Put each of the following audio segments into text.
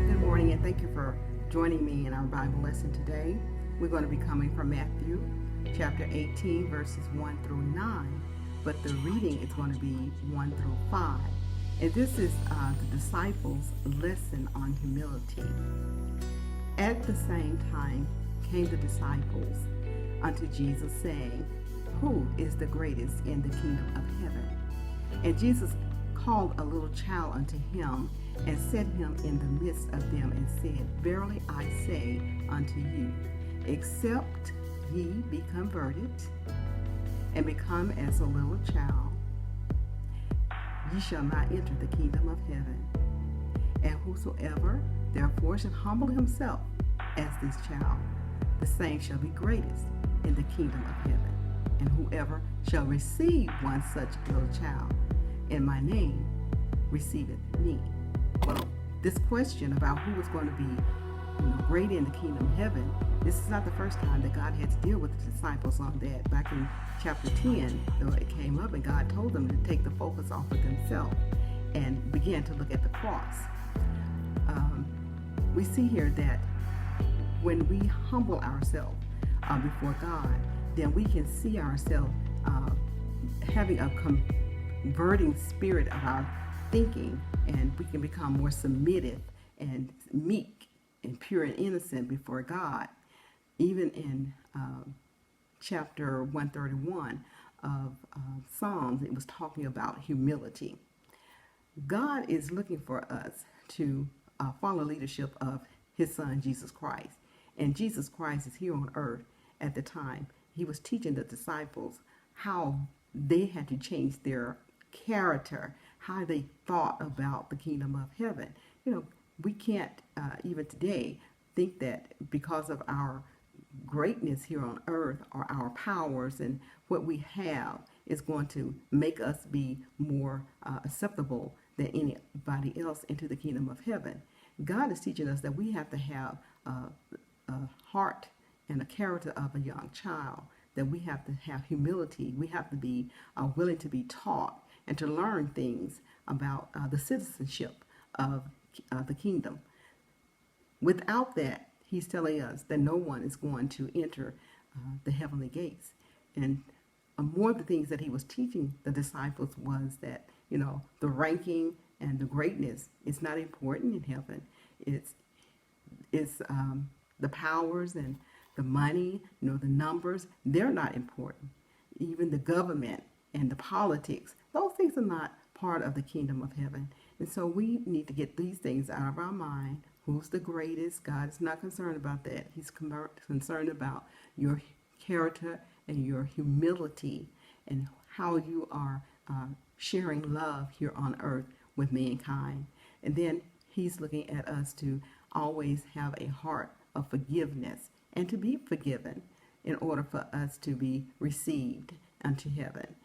Good morning, and thank you for joining me in our Bible lesson today. We're going to be coming from Matthew chapter 18, verses 1 through 9, but the reading is going to be 1 through 5. And this is the disciples' lesson on humility. At the same time came the disciples unto Jesus, saying, Who is the greatest in the kingdom of heaven? And Jesus called a little child unto him, and set him in the midst of them, and said, Verily I say unto you, except ye be converted, and become as a little child, ye shall not enter the kingdom of heaven. And whosoever therefore shall humble himself as this child, the same shall be greatest in the kingdom of heaven. And whoever shall receive one such little child in my name receiveth me. Well, this question about who is going to be great in the kingdom of heaven, this is not the first time that God had to deal with the disciples on that. Back in chapter 10, it came up, and God told them to take the focus off of themselves and begin to look at the cross. We see here that when we humble ourselves before God, then we can see ourselves having a converting spirit of our thinking, and we can become more submissive and meek and pure and innocent before God. Even in chapter 131 of Psalms, it was talking about humility. God is looking for us to follow leadership of his son, Jesus Christ. And Jesus Christ is here on earth at the time. He was teaching the disciples how they had to change their character, how they thought about the kingdom of heaven. We can't even today think that because of our greatness here on earth, or our powers and what we have, is going to make us be more acceptable than anybody else into the kingdom of heaven. God is teaching us that we have to have a heart and a character of a young child, that we have to have humility. We have to be willing to be taught and to learn things about the citizenship of the kingdom. Without that, he's telling us that no one is going to enter the heavenly gates. And more of the things that he was teaching the disciples was that, the ranking and the greatness is not important in heaven. It's the powers and the money, the numbers, they're not important. Even the government and the politics, those things are not part of the kingdom of heaven. And so we need to get these things out of our mind. Who's the greatest? God is not concerned about that. He's concerned about your character and your humility, and how you are sharing love here on earth with mankind. And then he's looking at us to always have a heart of forgiveness and to be forgiven in order for us to be received unto heaven.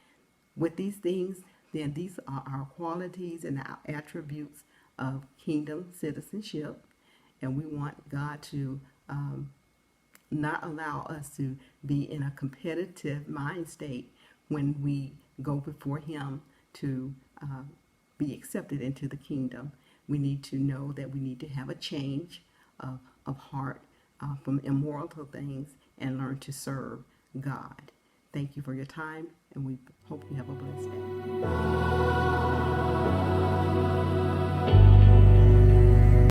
With these things, then these are our qualities and our attributes of kingdom citizenship. And we want God to not allow us to be in a competitive mind state when we go before him to be accepted into the kingdom. We need to know that we need to have a change of heart from immoral things, and learn to serve God. Thank you for your time, and we hope you have a blessed day.